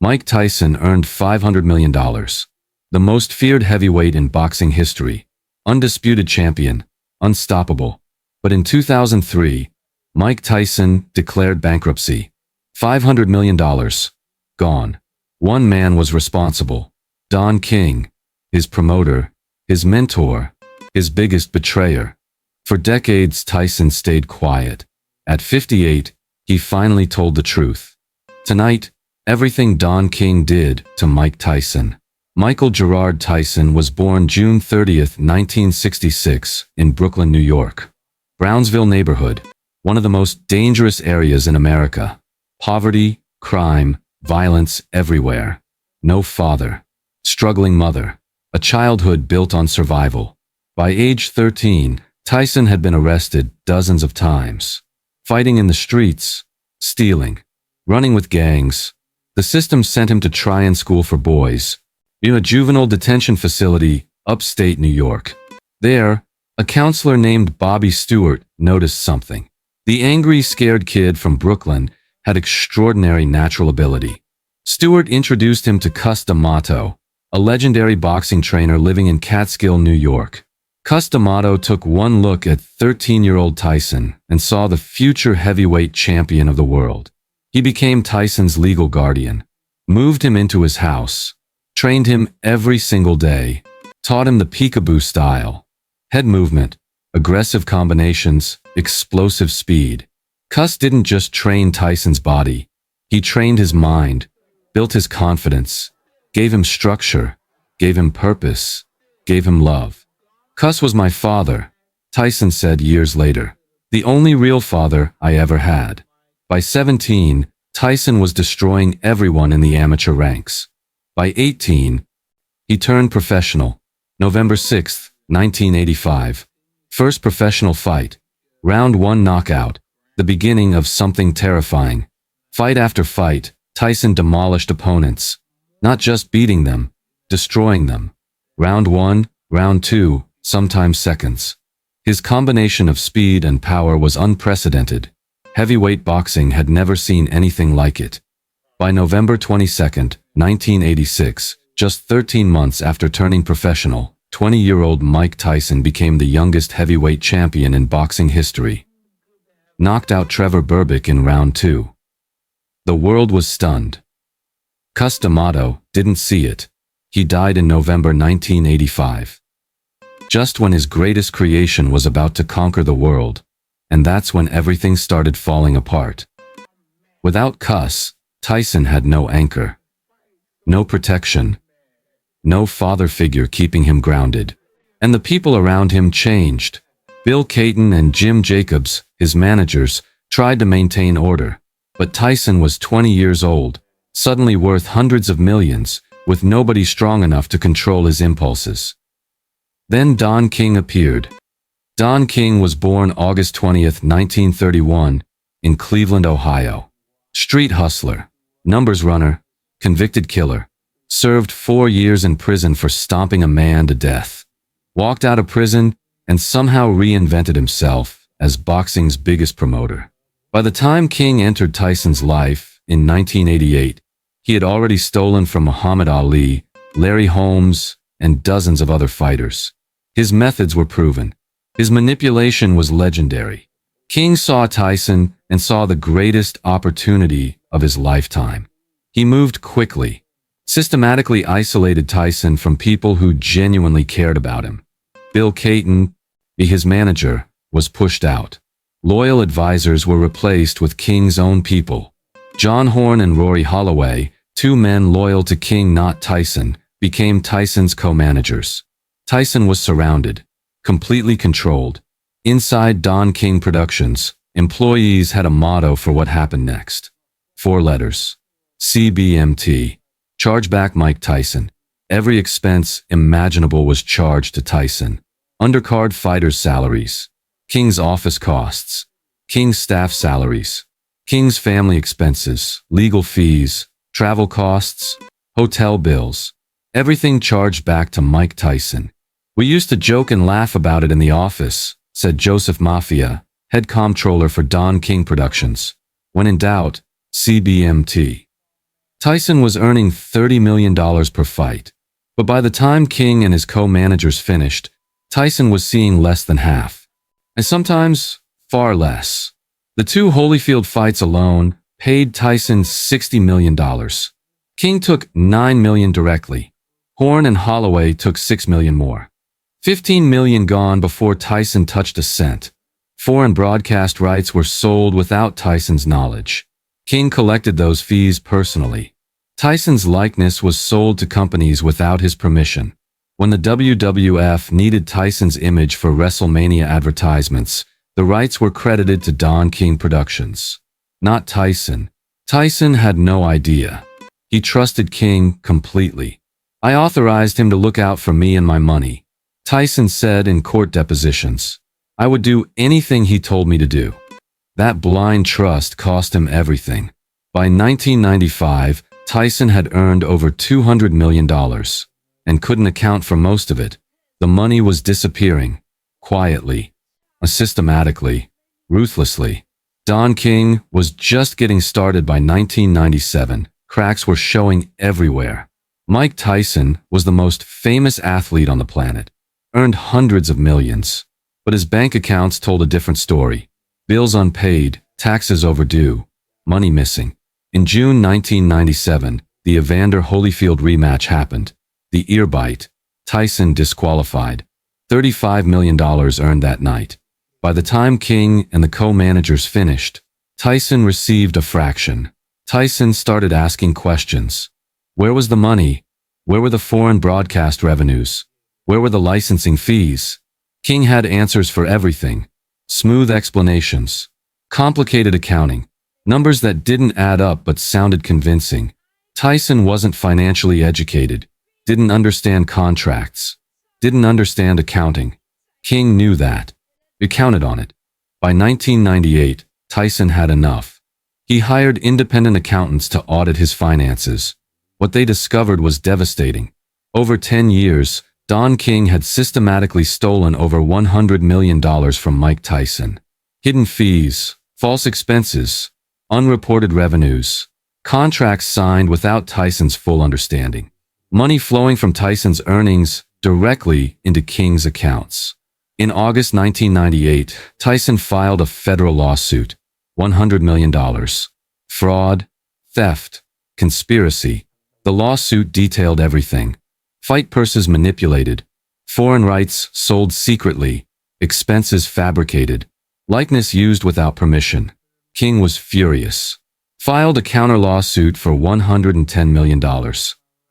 Mike Tyson earned $500 million. The most feared heavyweight in boxing history. Undisputed champion. Unstoppable. But in 2003, Mike Tyson declared bankruptcy. $500 million. Gone. One man was responsible. Don King. His promoter. His mentor. His biggest betrayer. For decades, Tyson stayed quiet. At 58, he finally told the truth. Tonight, everything Don King did to Mike Tyson. Michael Gerard Tyson was born June 30, 1966, in Brooklyn, New York. Brownsville neighborhood, one of the most dangerous areas in America. Poverty, crime, violence everywhere. No father. Struggling mother. A childhood built on survival. By age 13, Tyson had been arrested dozens of times. Fighting in the streets, stealing, running with gangs. The system sent him to try-in school for boys, in a juvenile detention facility, upstate New York. There, a counselor named Bobby Stewart noticed something. The angry, scared kid from Brooklyn had extraordinary natural ability. Stewart introduced him to Cus D'Amato, a legendary boxing trainer living in Catskill, New York. Cus D'Amato took one look at 13-year-old Tyson and saw the future heavyweight champion of the world. He became Tyson's legal guardian, moved him into his house, trained him every single day, taught him the peekaboo style, head movement, aggressive combinations, explosive speed. Cus didn't just train Tyson's body, he trained his mind, built his confidence, gave him structure, gave him purpose, gave him love. Cus was my father, Tyson said years later. The only real father I ever had. By 17, Tyson was destroying everyone in the amateur ranks. By 18, he turned professional. November 6, 1985. First professional fight. Round 1 knockout. The beginning of something terrifying. Fight after fight, Tyson demolished opponents. Not just beating them, destroying them. Round 1, round 2, sometimes seconds. His combination of speed and power was unprecedented. Heavyweight boxing had never seen anything like it. By November 22, 1986, just 13 months after turning professional, 20-year-old Mike Tyson became the youngest heavyweight champion in boxing history. Knocked out Trevor Berbick in round 2. The world was stunned. Cus D'Amato didn't see it. He died in November 1985. Just when his greatest creation was about to conquer the world. And that's when everything started falling apart. Without Cus, Tyson had no anchor. No protection. No father figure keeping him grounded. And the people around him changed. Bill Caton and Jim Jacobs, his managers, tried to maintain order. But Tyson was 20 years old, suddenly worth hundreds of millions, with nobody strong enough to control his impulses. Then Don King appeared. Don King was born August 20, 1931, in Cleveland, Ohio. Street hustler, numbers runner, convicted killer. Served 4 years in prison for stomping a man to death. Walked out of prison and somehow reinvented himself as boxing's biggest promoter. By the time King entered Tyson's life in 1988, he had already stolen from Muhammad Ali, Larry Holmes, and dozens of other fighters. His methods were proven. His manipulation was legendary. King saw Tyson and saw the greatest opportunity of his lifetime. He moved quickly, systematically isolated Tyson from people who genuinely cared about him. Bill Caton, his manager, was pushed out. Loyal advisors were replaced with King's own people. John Horn and Rory Holloway, 2 men loyal to King, not Tyson, became Tyson's co-managers. Tyson was surrounded, completely controlled. Inside Don King Productions, employees had a motto for what happened next. 4 letters. CBMT. Charge back Mike Tyson. Every expense imaginable was charged to Tyson. Undercard fighters' salaries. King's office costs. King's staff salaries. King's family expenses, legal fees, travel costs, hotel bills. Everything charged back to Mike Tyson. We used to joke and laugh about it in the office, said Joseph Mafia, head comptroller for Don King Productions. When in doubt, CBMT. Tyson was earning $30 million per fight. But by the time King and his co-managers finished, Tyson was seeing less than half. And sometimes, far less. The two Holyfield fights alone paid Tyson $60 million. King took $9 million directly. Horn and Holloway took $6 million more. $15 million gone before Tyson touched a cent. Foreign broadcast rights were sold without Tyson's knowledge. King collected those fees personally. Tyson's likeness was sold to companies without his permission. When the WWF needed Tyson's image for WrestleMania advertisements, the rights were credited to Don King Productions. Not Tyson. Tyson had no idea. He trusted King completely. "I authorized him to look out for me and my money," Tyson said in court depositions. "I would do anything he told me to do." That blind trust cost him everything. By 1995, Tyson had earned over $200 million and couldn't account for most of it. The money was disappearing, quietly, systematically, ruthlessly. Don King was just getting started by 1997. Cracks were showing everywhere. Mike Tyson was the most famous athlete on the planet, earned hundreds of millions. But his bank accounts told a different story. Bills unpaid, taxes overdue, money missing. In June 1997, the Evander Holyfield rematch happened. The ear bite. Tyson disqualified. $35 million earned that night. By the time King and the co-managers finished, Tyson received a fraction. Tyson started asking questions. Where was the money? Where were the foreign broadcast revenues? Where were the licensing fees? King had answers for everything. Smooth explanations. Complicated accounting. Numbers that didn't add up but sounded convincing. Tyson wasn't financially educated. Didn't understand contracts. Didn't understand accounting. King knew that. He counted on it. By 1998, Tyson had enough. He hired independent accountants to audit his finances. What they discovered was devastating. Over 10 years, Don King had systematically stolen over $100 million from Mike Tyson. Hidden fees, false expenses, unreported revenues, contracts signed without Tyson's full understanding. Money flowing from Tyson's earnings directly into King's accounts. In August 1998, Tyson filed a federal lawsuit. $100 million. Fraud, theft, conspiracy. The lawsuit detailed everything. Fight purses manipulated. Foreign rights sold secretly. Expenses fabricated. Likeness used without permission. King was furious. Filed a counter lawsuit for $110 million.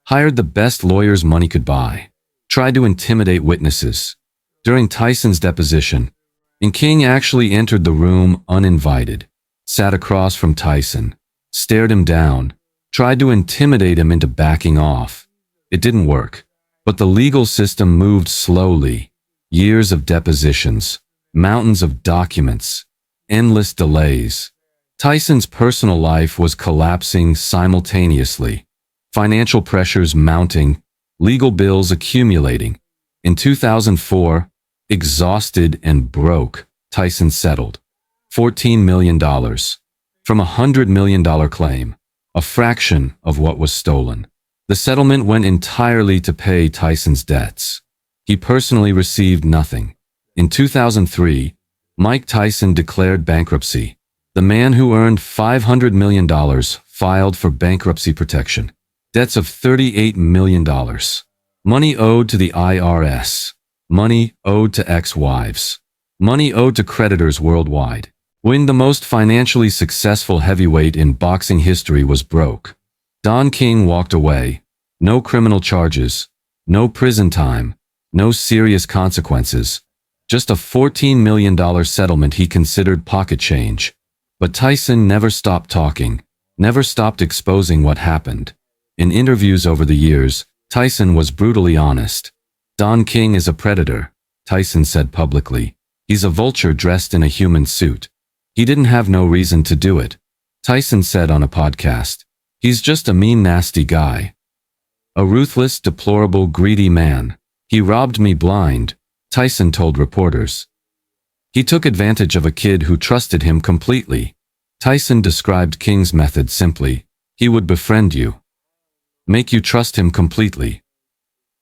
Hired the best lawyers money could buy. Tried to intimidate witnesses. During Tyson's deposition, and King actually entered the room uninvited, sat across from Tyson, stared him down, tried to intimidate him into backing off. It didn't work, but the legal system moved slowly. Years of depositions, mountains of documents, endless delays. Tyson's personal life was collapsing simultaneously. Financial pressures mounting, legal bills accumulating. In 2004, exhausted and broke, Tyson settled. $14 million. From a $100 million claim, a fraction of what was stolen. The settlement went entirely to pay Tyson's debts. He personally received nothing. In 2003, Mike Tyson declared bankruptcy. The man who earned $500 million filed for bankruptcy protection. Debts of $38 million. Money owed to the IRS. Money owed to ex-wives. Money owed to creditors worldwide. When the most financially successful heavyweight in boxing history was broke, Don King walked away. No criminal charges. No prison time. No serious consequences. Just a $14 million settlement he considered pocket change. But Tyson never stopped talking. Never stopped exposing what happened. In interviews over the years, Tyson was brutally honest. Don King is a predator, Tyson said publicly. He's a vulture dressed in a human suit. He didn't have no reason to do it. Tyson said on a podcast, he's just a mean, nasty guy. A ruthless, deplorable, greedy man. He robbed me blind, Tyson told reporters. He took advantage of a kid who trusted him completely. Tyson described King's method simply. He would befriend you. make you trust him completely,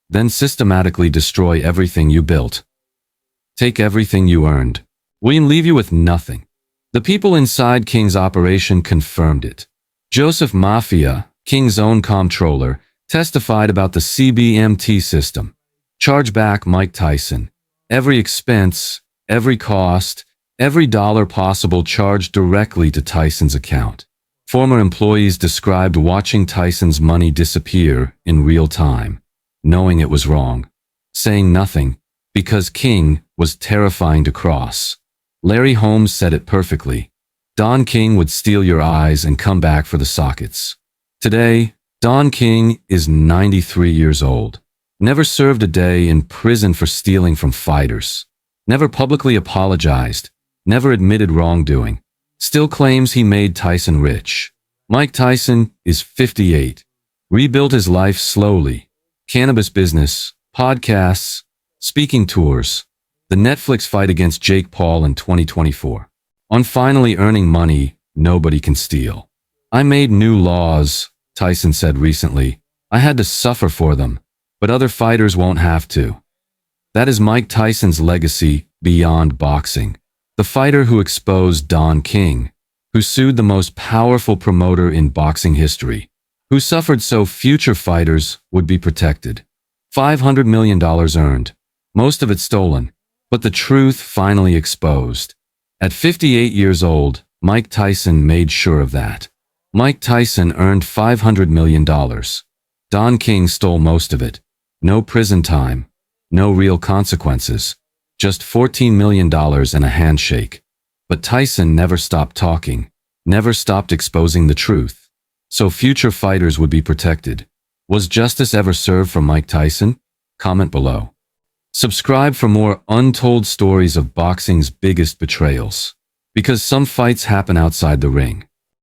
then systematically destroy everything you built. Take everything you earned. William leave you with nothing. The people inside King's operation confirmed it. Joseph Mafia, King's own comptroller, testified about the CBMT system. Charge back Mike Tyson. Every expense, every cost, every dollar possible charged directly to Tyson's account. Former employees described watching Tyson's money disappear in real time, knowing it was wrong, saying nothing, because King was terrifying to cross. Larry Holmes said it perfectly. Don King would steal your eyes and come back for the sockets. Today, Don King is 93 years old. Never served a day in prison for stealing from fighters. Never publicly apologized. Never admitted wrongdoing. Still claims he made Tyson rich. Mike Tyson is 58. Rebuilt his life slowly. Cannabis business, podcasts, speaking tours. The Netflix fight against Jake Paul in 2024. On finally earning money nobody can steal. I made new laws, Tyson said recently. I had to suffer for them, but other fighters won't have to. That is Mike Tyson's legacy beyond boxing. The fighter who exposed Don King, who sued the most powerful promoter in boxing history, who suffered so future fighters would be protected. $500 million earned, most of it stolen, but the truth finally exposed. At 58 years old, Mike Tyson made sure of that. Mike Tyson earned $500 million. Don King stole most of it. No prison time, no real consequences, just $14 million and a handshake. But Tyson never stopped talking, never stopped exposing the truth. So future fighters would be protected. Was justice ever served for Mike Tyson? Comment below. Subscribe for more untold stories of boxing's biggest betrayals. Because some fights happen outside the ring.